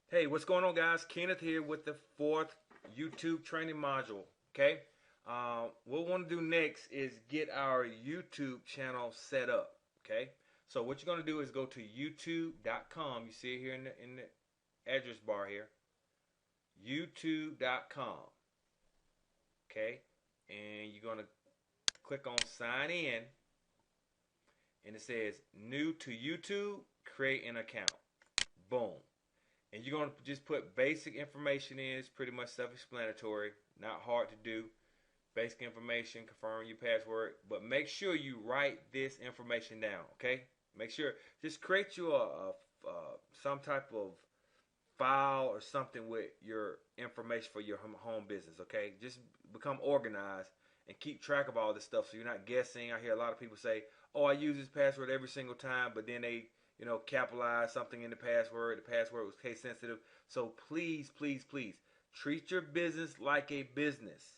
Hey, what's going on, guys? Kenneth here with the fourth YouTube training module. Okay, what we want to do next is get our YouTube channel set up. Okay, so what you're going to do is go to youtube.com. You see it here in the address bar here, youtube.com. Okay, and you're going to click on sign in, and it says new to YouTube, create an account. Boom. And you're going to just put basic information in. It's pretty much self-explanatory, not hard to do. Basic information, confirm your password, but make sure you write this information down, okay? Make sure, just create you some type of file or something with your information for your home business, okay? Just become organized and keep track of all this stuff so you're not guessing. I hear a lot of people say, oh, I use this password every single time, but then they capitalize something in the password. The password was case sensitive. So please, please, please treat your business like a business.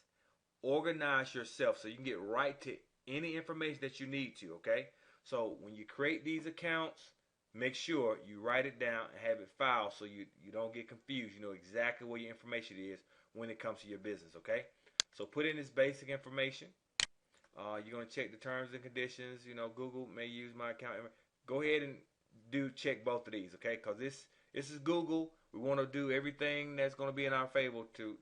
Organize yourself so you can get right to any information that you need to, okay? So when you create these accounts, make sure you write it down and have it filed so you don't get confused. You know exactly where your information is when it comes to your business, okay? So put in this basic information. You're going to check the terms and conditions. Google may use my account. Go ahead and check both of these, okay? Because this is Google. We want to do everything that's going to be in our favor to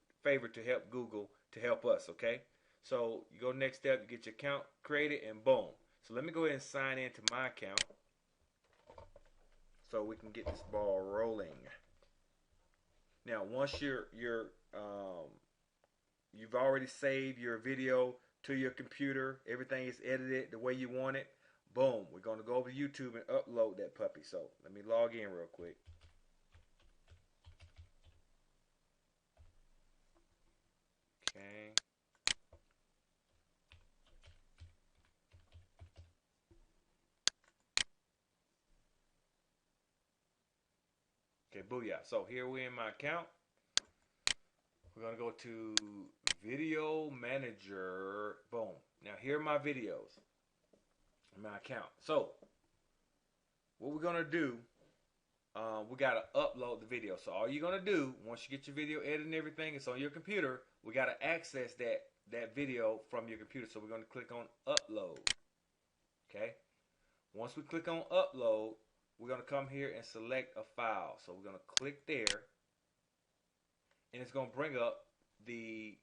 help Google to help us, okay? So you go next step, you get your account created, and boom. So let me go ahead and sign into my account so we can get this ball rolling. Now, once you've already saved your video to your computer, everything is edited the way you want it. Boom, we're going to go over to YouTube and upload that puppy. So let me log in real quick. Okay. Okay, booyah. So here we're in my account. We're going to go to Video Manager. Boom. Now here are my videos in my account. So what we're going to do, we got to upload the video. So all you're going to do, once you get your video edited and everything, it's on your computer, we got to access that video from your computer. So we're going to click on Upload. Okay. Once we click on Upload, we're going to come here and select a file. So we're going to click there, and it's going to bring up the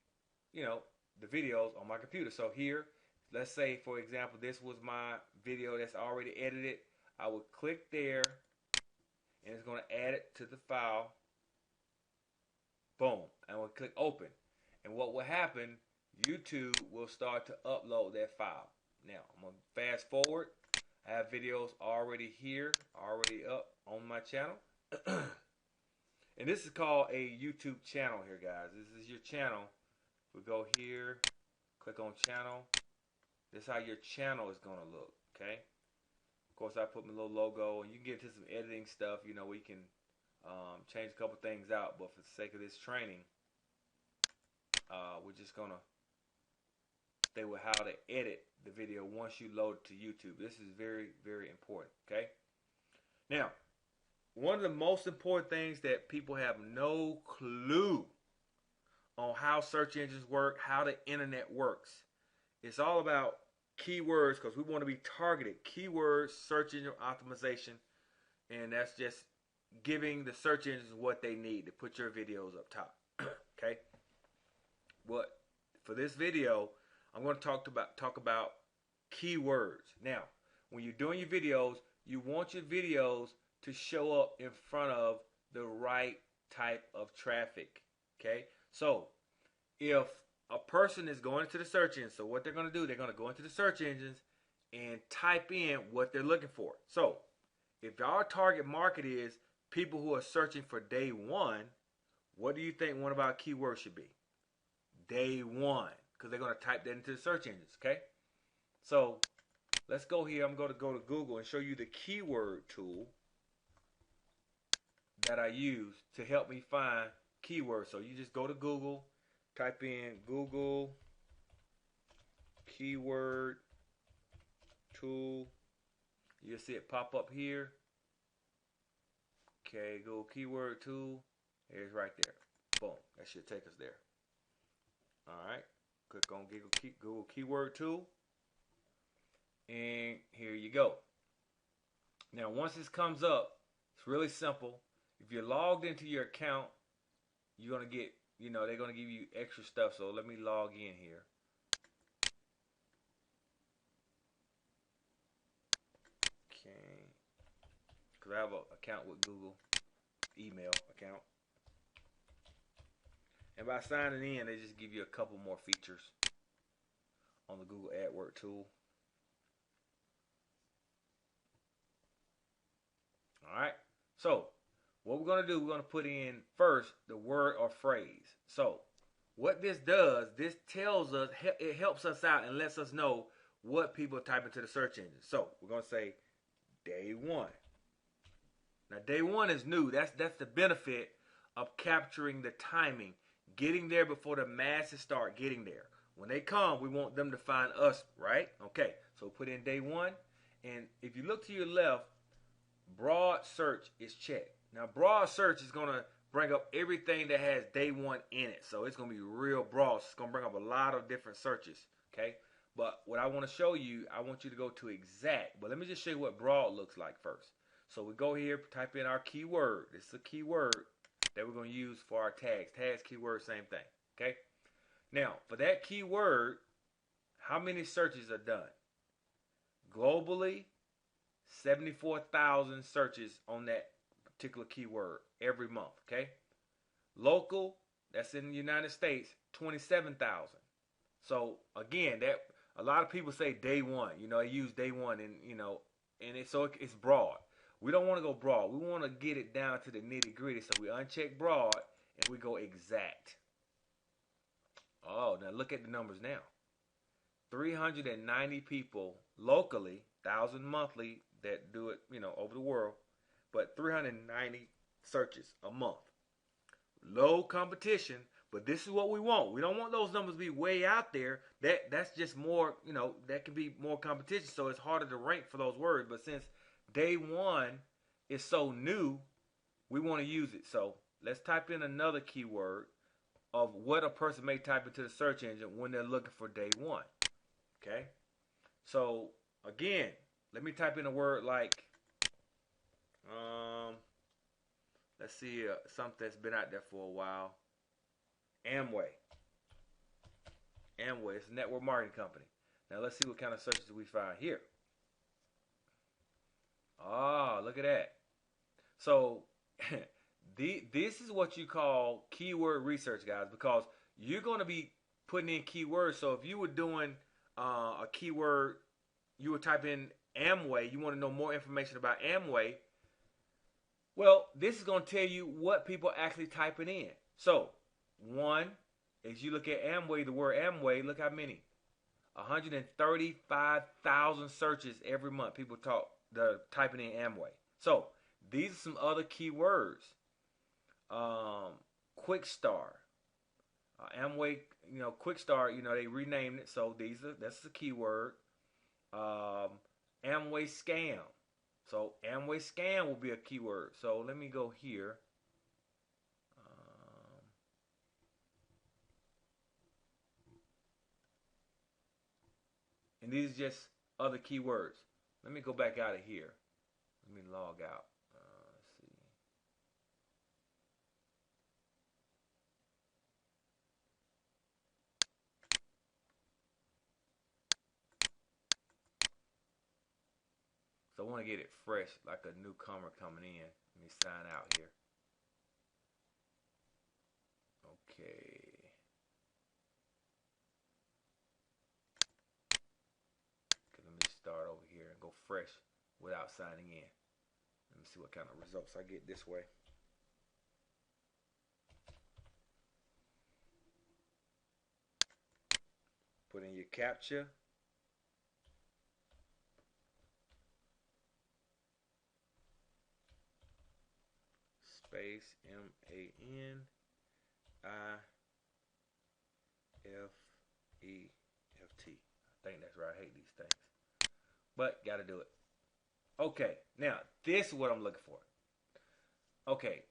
videos on my computer. So here, let's say for example, this was my video that's already edited. I would click there, and it's going to add it to the file. Boom. And we'll click open. And what will happen, YouTube will start to upload that file. Now, I'm going to fast forward. I have videos already here, already up on my channel. And this is called a YouTube channel here, guys. This is your channel. We go here, click on channel. This is how your channel is going to look, okay? Of course, I put my little logo, and you can get into some editing stuff. We can change a couple things out, but for the sake of this training, we're just going to stay with how to edit the video once you load it to YouTube. This is very, very important, okay? Now, one of the most important things that people have no clue on how search engines work, how the internet works. It's all about keywords, because we want to be targeted. Keywords, search engine optimization, and that's just giving the search engines what they need to put your videos up top. Okay? But for this video, I'm going to talk about keywords. Now, when you're doing your videos, you want your videos to show up in front of the right type of traffic. Okay? So, if a person is going into the search engine, so what they're going to do, they're going to go into the search engines and type in what they're looking for. So, if our target market is people who are searching for day one, what do you think one of our keywords should be? Day one. Because they're going to type that into the search engines, okay? So, let's go here. I'm going to go to Google and show you the keyword tool that I use to help me find keywords. So, you just go to Google, type in Google keyword tool. You'll see it pop up here. Okay, Google keyword tool. It's right there. Boom. That should take us there. All right. Click on Google Keyword Tool. And here you go. Now, once this comes up, it's really simple. If you're logged into your account, you're going to get, they're going to give you extra stuff. So let me log in here. Okay. Because I have an account with Google, email account. And by signing in, they just give you a couple more features on the Google AdWords tool. All right. So what we're going to do, we're going to put in first the word or phrase. So what this does, this tells us, it helps us out and lets us know what people type into the search engine. So we're going to say day one. Now day one is new. That's the benefit of capturing the timing, getting there before the masses start getting there. When they come, we want them to find us, right? Okay, so put in day one. And if you look to your left, broad search is checked. Now, broad search is going to bring up everything that has day one in it. So it's going to be real broad. It's going to bring up a lot of different searches, okay? But what I want to show you, I want you to go to exact. But let me just show you what broad looks like first. So we go here, type in our keyword. This is a keyword that we're going to use for our tags. Tags, keyword, same thing, okay? Now, for that keyword, how many searches are done? Globally, 74,000 searches on that particular keyword every month, okay? Local, that's in the United States, 27,000. So again, that a lot of people say day one, they use day one and and it's broad. We don't want to go broad. We want to get it down to the nitty-gritty. So we uncheck broad and we go exact. Oh, now look at the numbers now. 390 people locally, 1,000 monthly that do it, over the world, but 390 searches a month. Low competition, but this is what we want. We don't want those numbers to be way out there. That's just more, that can be more competition, so it's harder to rank for those words. But since day one is so new, we want to use it. So let's type in another keyword of what a person may type into the search engine when they're looking for day one. Okay? So again, let me type in a word like, let's see, something that's been out there for a while. Amway. Amway is a network marketing company. Now let's see what kind of searches we find here. Ah, look at that. So this is what you call keyword research, guys, because you're going to be putting in keywords. So if you were doing a keyword, you would type in Amway, you want to know more information about Amway, well, this is going to tell you what people are actually typing in. So, one, as you look at Amway, the word Amway, look how many. 135,000 searches every month. People typing in Amway. So, these are some other keywords. Quick Start. Amway, Quick Start, they renamed it. So, that's the keyword. Amway Scam. So Amway Scam will be a keyword. So let me go here. And these are just other keywords. Let me go back out of here. Let me log out. Let's see. So I want to get it fresh, like a newcomer coming in. Let me sign out here. Okay. Let me start over here and go fresh without signing in. Let me see what kind of results I get this way. Put in your CAPTCHA. Space MANIFEFT. I think that's right. I hate these things, but got to do it. Okay, now this is what I'm looking for. Okay,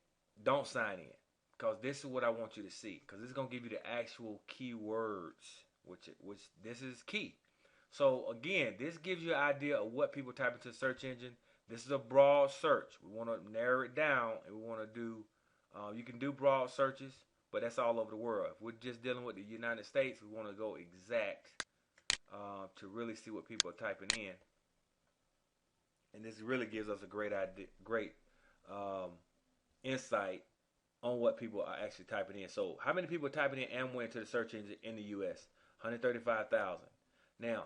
don't sign in because this is what I want you to see, because it's going to give you the actual keywords, which this is key. So again, this gives you an idea of what people type into the search engine. This is a broad search. We want to narrow it down, and we want to do, you can do broad searches, but that's all over the world. If we're just dealing with the United States, we want to go exact to really see what people are typing in. And this really gives us a great idea, great insight on what people are actually typing in. So how many people are typing in Amway into the search engine in the U.S.? 135,000. Now,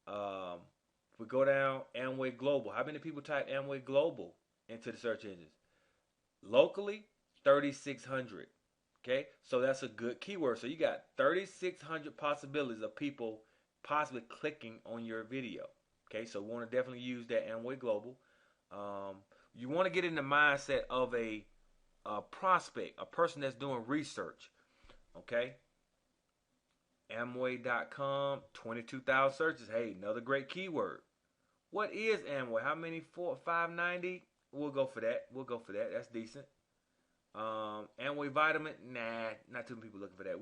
if we go down Amway Global, how many people type Amway Global into the search engines? Locally, 3,600. Okay, so that's a good keyword. So you got 3,600 possibilities of people possibly clicking on your video. Okay, so we want to definitely use that Amway Global. You want to get in the mindset of a prospect, a person that's doing research. Okay, Amway.com, 22,000 searches. Hey, another great keyword. What is Amway? How many? 590? We'll go for that. That's decent. Amway Vitamin? Nah, not too many people looking for that.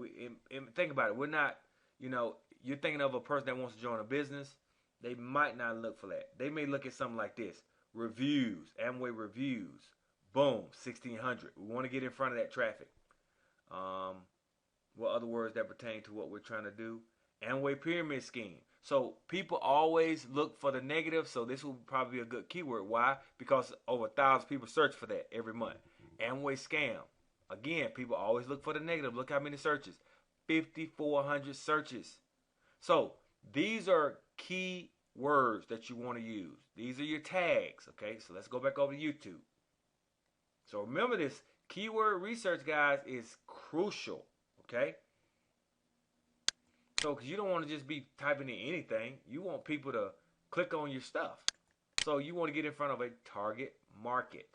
Think about it. We're not, you're thinking of a person that wants to join a business. They might not look for that. They may look at something like this. Reviews. Amway reviews. Boom, 1,600. We want to get in front of that traffic. What other words that pertain to what we're trying to do? Amway pyramid scheme. So people always look for the negative, so this will probably be a good keyword. Why? Because over 1,000 people search for that every month. Amway scam. Again, people always look for the negative. Look how many searches. 5,400 searches. So these are key words that you want to use. These are your tags. Okay, so let's go back over to YouTube. So remember this, keyword research, guys, is crucial. Okay? So, because you don't want to just be typing in anything. You want people to click on your stuff. So you want to get in front of a target market.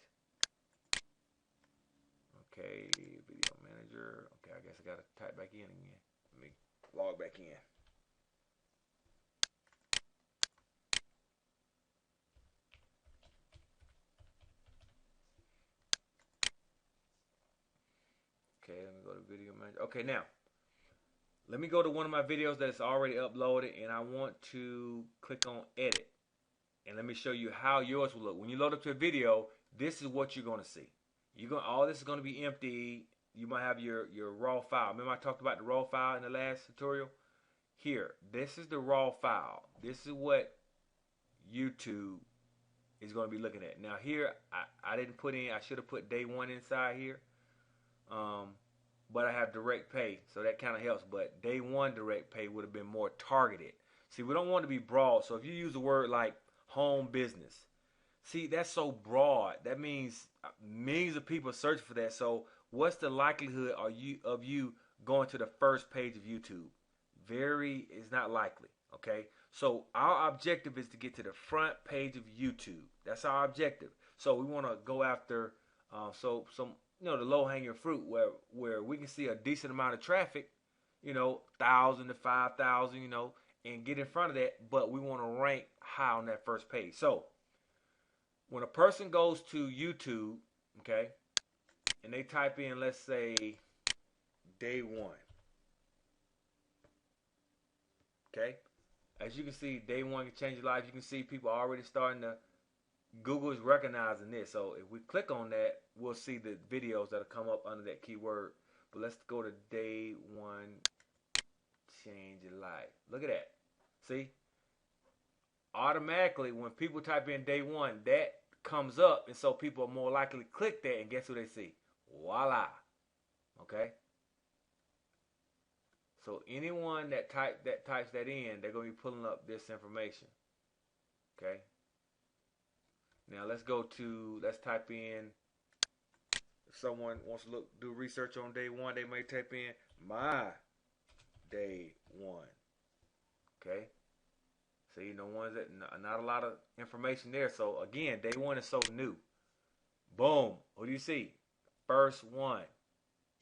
Okay, video manager. Okay, I guess I got to type back in again. Let me log back in. Okay, let me go to video manager. Okay, now, let me go to one of my videos that's already uploaded, and I want to click on edit. And let me show you how yours will look. When you load up to a video, this is what you're going to see. All this is going to be empty. You might have your raw file. Remember I talked about the raw file in the last tutorial? Here, this is the raw file. This is what YouTube is going to be looking at. Now here, I didn't put in, I should have put day one inside here. But I have direct pay, so that kind of helps. But day one direct pay would have been more targeted. See, we don't want to be broad. So if you use a word like home business, see, that's so broad. That means millions of people search for that. So what's the likelihood of you going to the first page of YouTube? It's not likely. Okay. So our objective is to get to the front page of YouTube. That's our objective. So we want to go after the low-hanging fruit where we can see a decent amount of traffic, 1,000 to 5,000, and get in front of that, but we want to rank high on that first page. So when a person goes to YouTube, okay, and they type in, let's say, day one, okay, as you can see, day one can change your life. You can see people already starting to, Google is recognizing this. So if we click on that, we'll see the videos that'll come up under that keyword. But let's go to day one, change your life. Look at that. See? Automatically, when people type in day one, that comes up. And so people are more likely to click that. And guess who they see? Voila. Okay? So anyone that types that in, they're going to be pulling up this information. Okay? Now let's type in, if someone wants to do research on day one, they may type in my day one. Okay? So ones that not a lot of information there. So again, day one is so new. Boom. What do you see? First one.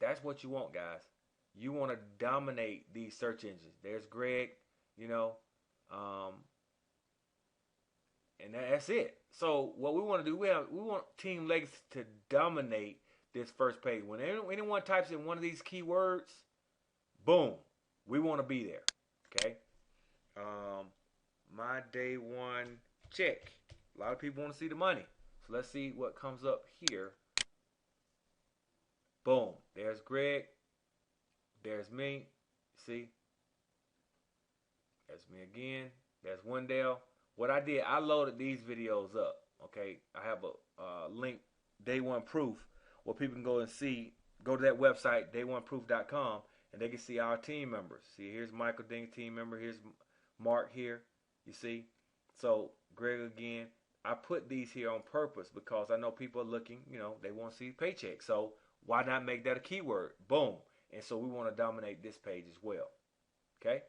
That's what you want, guys. You want to dominate these search engines. There's Greg, and that's it. So what we want to do, we want Team Legacy to dominate this first page. When anyone types in one of these keywords, boom, we want to be there. Okay. My day one check. A lot of people want to see the money. So let's see what comes up here. Boom. There's Greg. There's me. See? That's me again. There's Wendell. What I did, I loaded these videos up. Okay. I have a link, Day One Proof, where people can go and see. Go to that website, day1proof.com, and they can see our team members. See, here's Michael Ding, team member. Here's Mark here. You see? So, Greg again. I put these here on purpose because I know people are looking, they want to see paycheck. So, why not make that a keyword? Boom. And so, we want to dominate this page as well. Okay?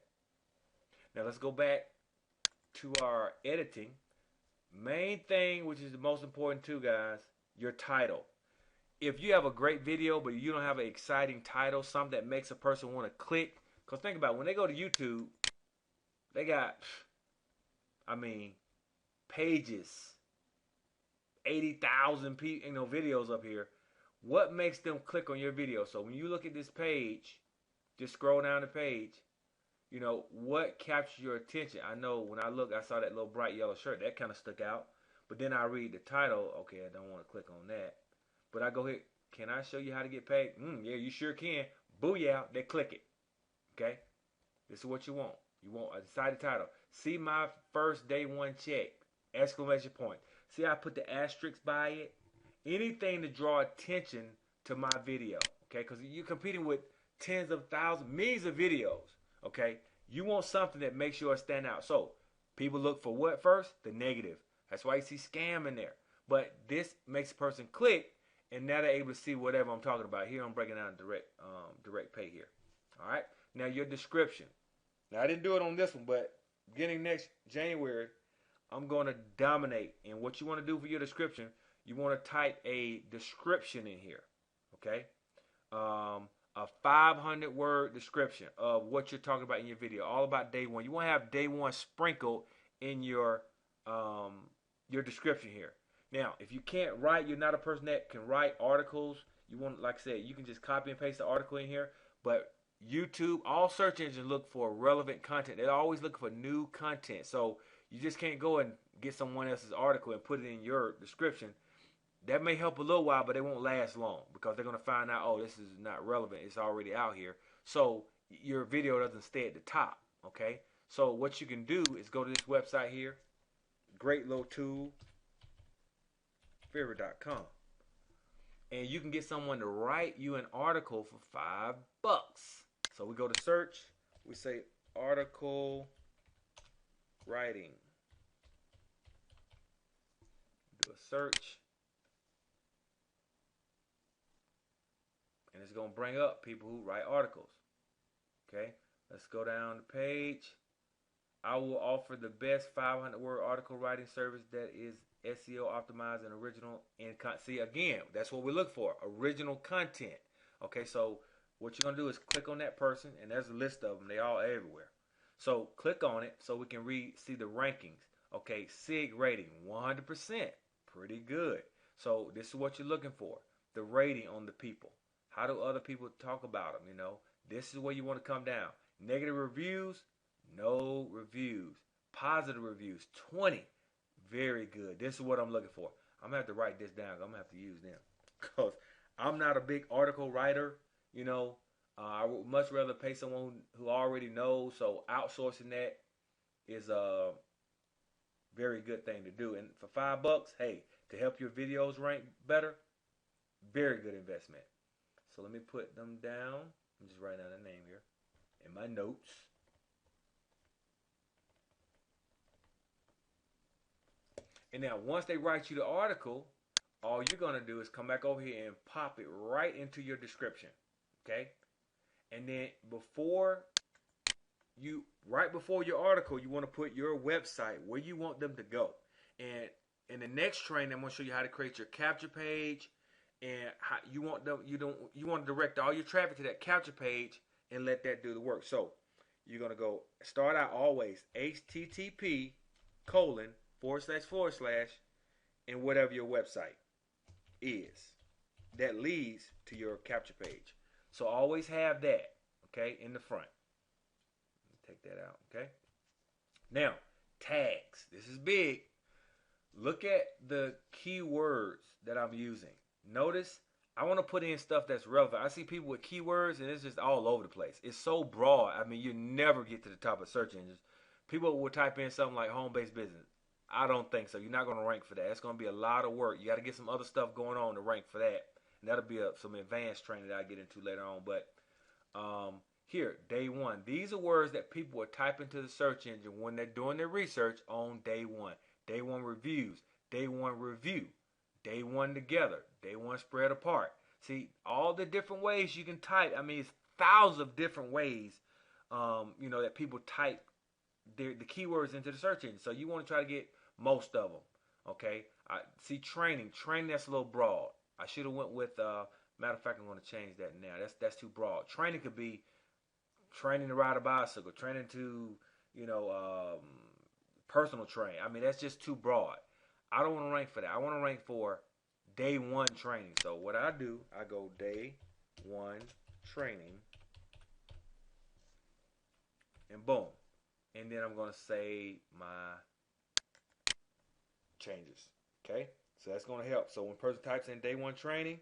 Now, let's go back to our editing. Main thing, which is the most important too, guys, your title. If you have a great video, but you don't have an exciting title, something that makes a person want to click. Because think about it, when they go to YouTube, they got, pages, 80,000 videos up here. What makes them click on your video? So when you look at this page, just scroll down the page, what captures your attention? I know when I look, I saw that little bright yellow shirt. That kind of stuck out. But then I read the title. Okay, I don't want to click on that. But I go here. Can I show you how to get paid? Yeah, you sure can. Booyah. They click it. Okay? This is what you want. You want a decided title. See my first day one check. Exclamation point. See I put the asterisk by it? Anything to draw attention to my video. Okay? Because you're competing with tens of thousands, millions of videos. Okay? You want something that makes yours stand out. So, people look for what first? The negative. That's why you see scam in there. But this makes a person click, and now they're able to see whatever I'm talking about. Here I'm breaking down direct pay here. All right? Now, your description. Now, I didn't do it on this one, but beginning next January, I'm going to dominate. And what you want to do for your description, you want to type a description in here. Okay? A 500-word description of what you're talking about in your video, all about day one. You want to have day one sprinkled in your description here. Now, if you can't write, you're not a person that can write articles. You want, like I said, you can just copy and paste the article in here. But YouTube, all search engines look for relevant content. They're always looking for new content. So you just can't go and get someone else's article and put it in your description. That may help a little while, but it won't last long because they're going to find out, oh, this is not relevant. It's already out here. So your video doesn't stay at the top, okay? So what you can do is go to this website here, great little tool, Fiverr.com. And you can get someone to write you an article for $5. So we go to search. We say article writing. Do a search. And it's going to bring up people who write articles. Okay, let's go down the page. I will offer the best 500-word article writing service that is SEO optimized and original. And see, again, that's what we look for, original content. Okay, so what you're going to do is click on that person, and there's a list of them. They all everywhere. So click on it so we can see the rankings. Okay, SIG rating, 100%. Pretty good. So this is what you're looking for, the rating on the people. How do other people talk about them, This is where you want to come down. Negative reviews, no reviews. Positive reviews, 20. Very good. This is what I'm looking for. I'm going to have to write this down. I'm going to have to use them. Because I'm not a big article writer, I would much rather pay someone who already knows. So outsourcing that is a very good thing to do. And for $5, hey, to help your videos rank better, very good investment. So let me put them down. I'm just writing down the name here in my notes. And now once they write you the article, all you're going to do is come back over here and pop it right into your description. Okay? And then right before your article, you want to put your website where you want them to go. And in the next training, I'm going to show you how to create your capture page. And how you want to direct all your traffic to that capture page and let that do the work. So you're going to go start out always http:// and whatever your website is. that leads to your capture page. So always have that, okay, in the front. Take that out, okay? Now, tags. This is big. Look at the keywords that I'm using. Notice I want to put in stuff that's relevant. I see people with keywords and it's just all over the place. It's so broad. I mean, you never get to the top of search engines. People will type in something like home-based business. I don't think so. You're not going to rank for that. It's going to be a lot of work. You got to get some other stuff going on to rank for that. And that'll be some advanced training that I'll get into later on. But here, day one. These are words that people will type into the search engine when they're doing their research on day one. Day one reviews. Day one review. Day one together. Day one spread apart. See, all the different ways you can type. I mean, it's thousands of different ways, that people type the keywords into the search engine. So you want to try to get most of them. Okay. I see training. Training, that's a little broad. I should have went with. Matter of fact, I'm going to change that now. That's too broad. Training could be training to ride a bicycle, training to personal train. I mean, that's just too broad. I don't want to rank for that. I want to rank for day one training. So what I do, I go day one training, and boom. And then I'm going to save my changes. Okay? So that's going to help. So when a person types in day one training,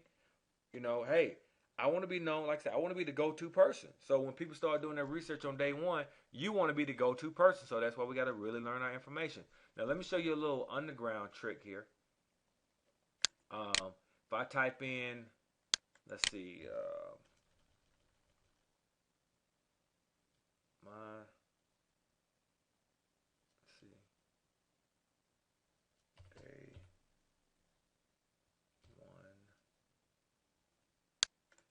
hey, I want to be known, like I said, I want to be the go-to person. So when people start doing their research on day one, you want to be the go-to person. So that's why we got to really learn our information. Now let me show you a little underground trick here. If I type in, let's see, day one.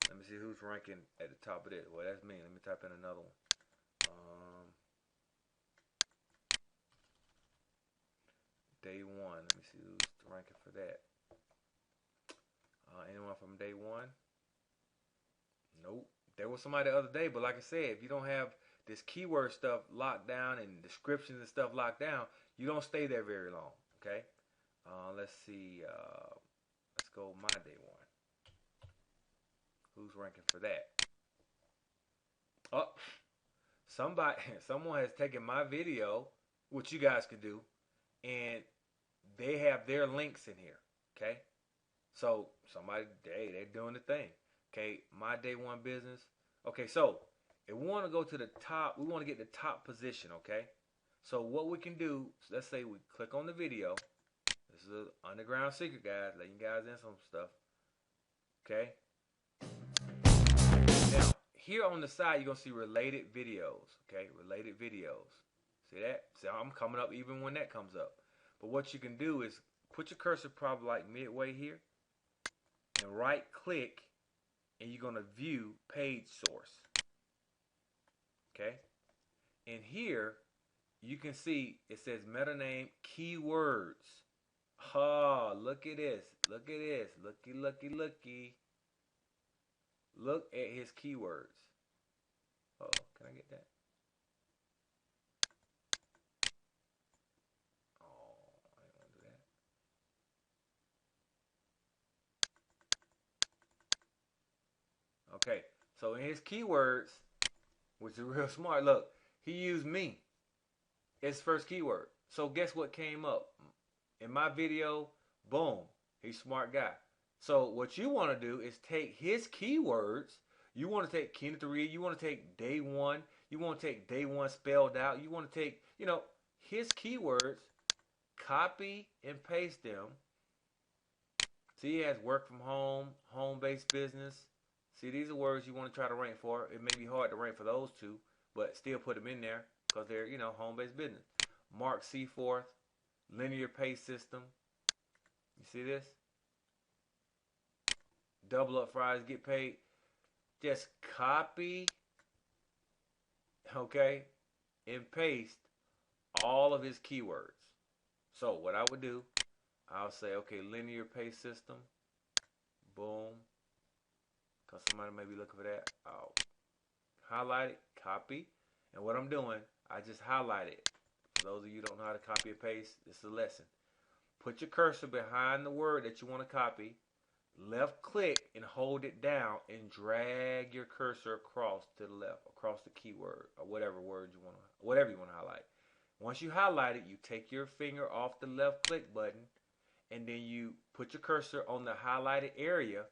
Let me see who's ranking at the top of this. Well, that's me. Let me type in another one. Day one. Let me see who's ranking for that. Anyone from day one? Nope. There was somebody the other day, but like I said, if you don't have this keyword stuff locked down and descriptions and stuff locked down, you don't stay there very long. Okay. Let's see. Let's go my day one. Who's ranking for that? Oh, someone has taken my video, which you guys can do, and they have their links in here. Okay. So somebody, they're doing the thing. Okay, my day one business. Okay, so if we want to go to the top, we want to get the top position. Okay, so what we can do, let's say we click on the video. This is an underground secret, guys. Letting you guys in some stuff. Okay. Now here on the side, you're gonna see related videos. Okay, related videos. See that? See, I'm coming up even when that comes up. But what you can do is put your cursor probably like midway here, and right click, and you're going to view page source. Okay. And here you can see it says meta name keywords. Oh, look at this. Look at this. Looky, looky, looky. Look at his keywords. Oh, can I get that? Oh, I didn't want to do that. Okay, so in his keywords, which is real smart, look, he used me as first keyword. So guess what came up? In my video, boom, he's a smart guy. So what you want to do is take his keywords. You want to take Kenneth to read. You want to take day one. You want to take day one spelled out. You want to take, his keywords, copy and paste them. See, he has work from home, home-based business. See, these are words you want to try to rank for. It may be hard to rank for those two, but still put them in there because they're, home-based business. Mark Seaforth, linear pay system. You see this? Double up fries, get paid. Just copy, okay, and paste all of his keywords. So what I would do, I'll say, okay, linear pay system. Boom. Because somebody may be looking for that. I'll highlight it, copy. And what I'm doing, I just highlight it. For those of you who don't know how to copy and paste, this is a lesson. Put your cursor behind the word that you want to copy. left click and hold it down and drag your cursor across to the left, across the keyword or whatever word you want to, whatever you want to highlight. Once you highlight it, you take your finger off the left click button and then you put your cursor on the highlighted area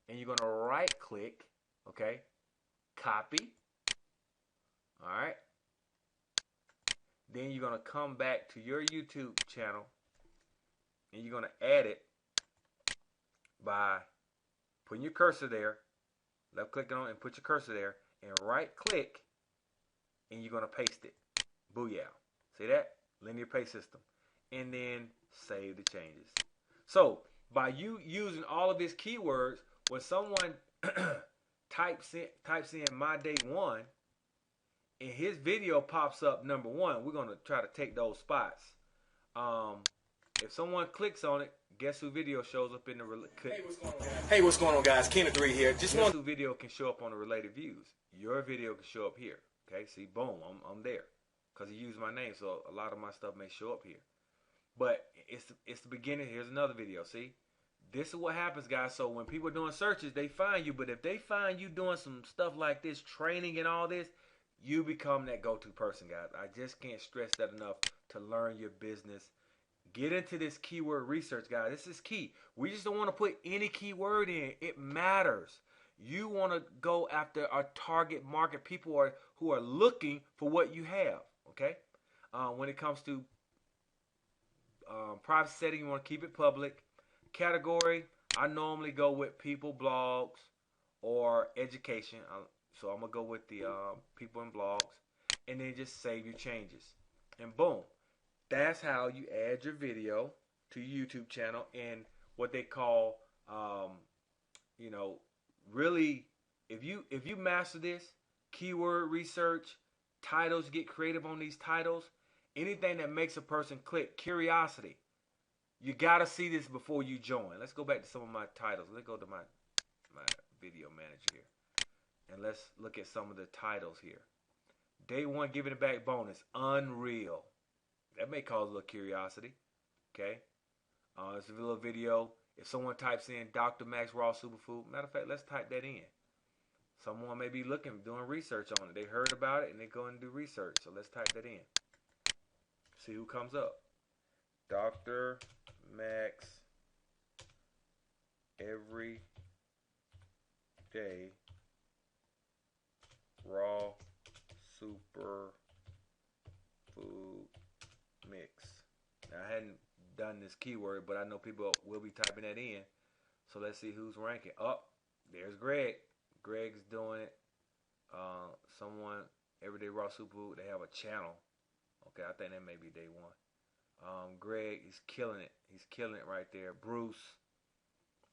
and you're going to right click, okay? Copy. All right. Then you're going to come back to your YouTube channel and you're going to add it by putting your cursor there, left click on it and put your cursor there, and right click, and you're going to paste it. Booyah. See that? Linear paste system. And then save the changes. So by you using all of these keywords, when someone types in my day one, and his video pops up number one, we're going to try to take those spots. If someone clicks on it, guess who video shows up in the Hey, what's going on, guys? Kenneth3 here. Guess who video can show up on the related views? Your video can show up here. Okay, see, boom, I'm there because he used my name, so a lot of my stuff may show up here. But it's the beginning. Here's another video. See, this is what happens, guys. So when people are doing searches, they find you. But if they find you doing some stuff like this, training and all this, you become that go-to person, guys. I just can't stress that enough to learn your business. Get into this keyword research, guys. This is key. We just don't want to put any keyword in. It matters. You want to go after a target market, people who are looking for what you have, okay? When it comes to privacy setting, you want to keep it public. Category, I normally go with people, blogs, or education. So I'm going to go with the people and blogs. And then just save your changes. And boom. That's how you add your video to your YouTube channel and what they call, really, if you master this, keyword research, titles, get creative on these titles, anything that makes a person click, curiosity, you got to see this before you join. Let's go back to some of my titles. Let's go to my video manager here. And let's look at some of the titles here. Day one, giving it back bonus, unreal. That may cause a little curiosity, okay? It's a little video. If someone types in Dr. Max Raw Superfood, matter of fact, let's type that in. Someone may be looking, doing research on it. They heard about it and they go and do research. So let's type that in. See who comes up. Dr. Max Everyday Raw Superfood Mix. Now, I hadn't done this keyword, but I know people will be typing that in. So let's see who's ranking. Oh, there's Greg. Greg's doing it. Someone, Everyday Raw Superfood, they have a channel. Okay, I think that may be day one. Greg, he's killing it. He's killing it right there. Bruce,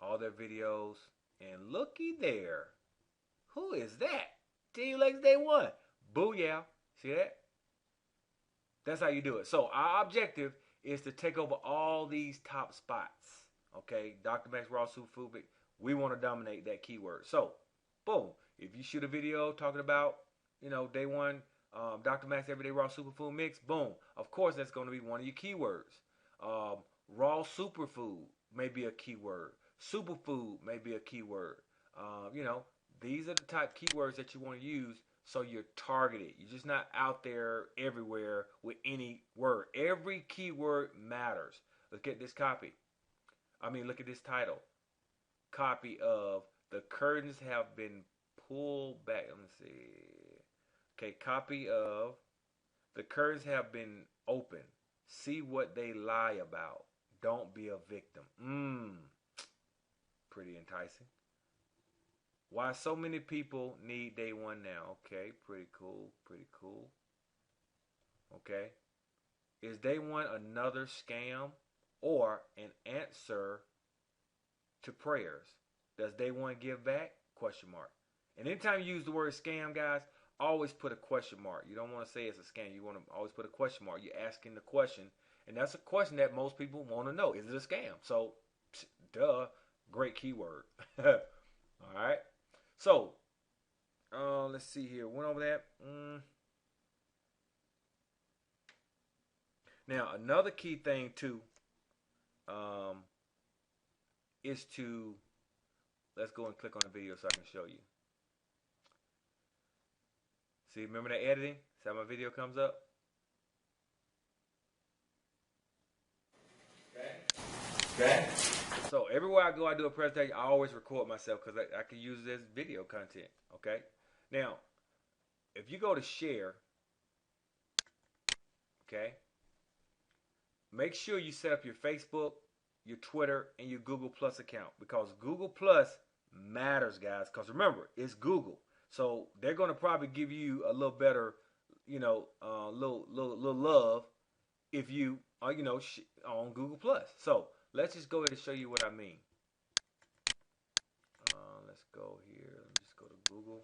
all their videos. And looky there. Who is that? Team Lex Day One. Booyah. See that? That's how you do it. So our objective is to take over all these top spots. Okay, Dr. Max Raw Superfood. We want to dominate that keyword. So, boom. If you shoot a video talking about, day one, Dr. Max Everyday Raw Superfood Mix, boom. Of course, that's going to be one of your keywords. Raw Superfood may be a keyword. Superfood may be a keyword. These are the type keywords that you want to use. So you're targeted. You're just not out there everywhere with any word. Every keyword matters. Look at this copy. Look at this title. Copy of the curtains have been pulled back. Let me see. Okay, copy of the curtains have been opened. See what they lie about. Don't be a victim. Pretty enticing. Why so many people need day one now? Okay, pretty cool, pretty cool. Okay. Is day one another scam or an answer to prayers? Does day one give back? Question mark. And anytime you use the word scam, guys, always put a question mark. You don't want to say it's a scam. You want to always put a question mark. You're asking the question. And that's a question that most people want to know. Is it a scam? So, duh, great keyword. All right. So, let's see here. Went over that. Now, another key thing, too, is to let's go and click on the video so I can show you. See, remember that editing? See how my video comes up? Okay. So everywhere I go, I do a presentation. I always record myself because I can use this video content. Okay. Now, if you go to share, okay, make sure you set up your Facebook, your Twitter, and your Google Plus account, because Google Plus matters, guys. Because remember, it's Google, so they're gonna probably give you a little better, little love if you are, on Google Plus. So let's just go ahead and show you what I mean. Let's go here. Let me just go to Google.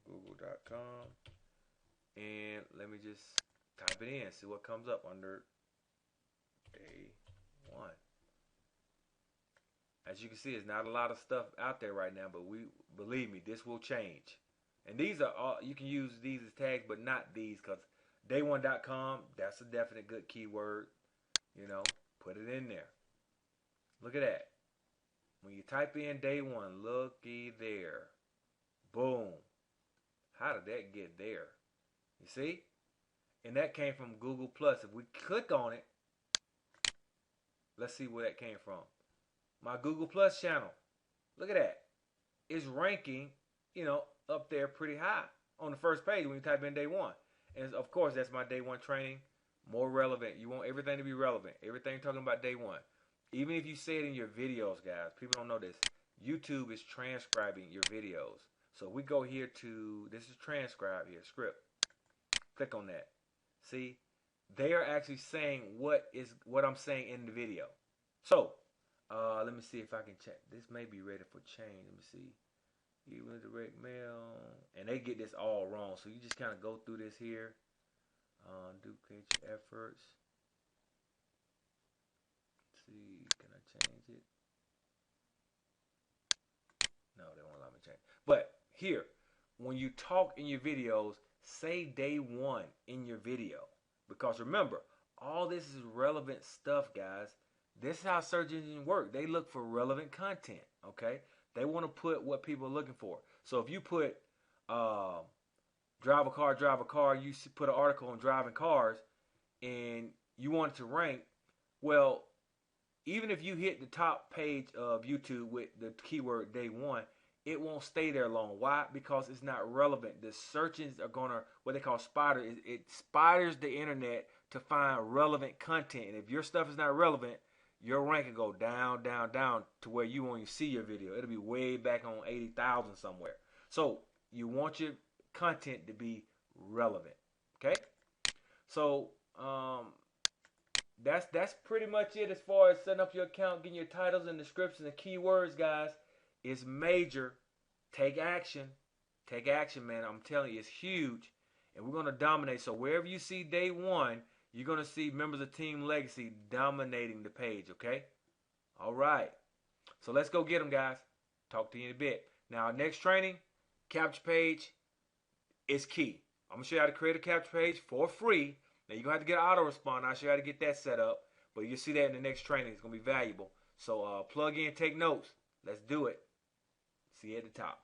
Google.com. And let me just type it in, see what comes up under day one. As you can see, there's not a lot of stuff out there right now, but believe me, this will change. And these are all, you can use these as tags, but not these, because day1.com, that's a definite good keyword. Put it in there. Look at that. When you type in day one, looky there. Boom. How did that get there? You see? And that came from Google Plus. If we click on it, let's see where that came from. My Google Plus channel. Look at that. It's ranking, up there pretty high on the first page when you type in day one. And of course, that's my day one training. More relevant. You want everything to be relevant. Everything talking about day one. Even if you say it in your videos, guys. People don't know this. YouTube is transcribing your videos. So we go here to, this is transcribe here, script. Click on that. See, they are actually saying what I'm saying in the video. So, let me see if I can check. This may be ready for change. Let me see. Even direct mail, and they get this all wrong. So you just kind of go through this here. Duplicate your efforts. Let's see, can I change it? No, they won't allow me to change. But here, when you talk in your videos, say day one in your video. Because remember, all this is relevant stuff, guys. This is how search engines work. They look for relevant content, okay? They want to put what people are looking for. So if you put drive a car, you put an article on driving cars, and you want it to rank, well, even if you hit the top page of YouTube with the keyword day one, it won't stay there long. Why? Because it's not relevant. The searches are going to, what they call spider, it spiders the internet to find relevant content. And if your stuff is not relevant, your rank will go down, down, down to where you won't even see your video. It'll be way back on 80,000 somewhere. So you want your content to be relevant. Okay? So that's pretty much it as far as setting up your account, getting your titles and descriptions and keywords, guys. It's major. Take action. Take action, man. I'm telling you, it's huge. And we're going to dominate. So wherever you see day one, you're going to see members of Team Legacy dominating the page, okay? All right. So let's go get them, guys. Talk to you in a bit. Now, our next training, capture page, is key. I'm going to show you how to create a capture page for free. Now, you're going to have to get auto respond. I'll show you how to get that set up. But you'll see that in the next training. It's going to be valuable. So plug in, take notes. Let's do it. See you at the top.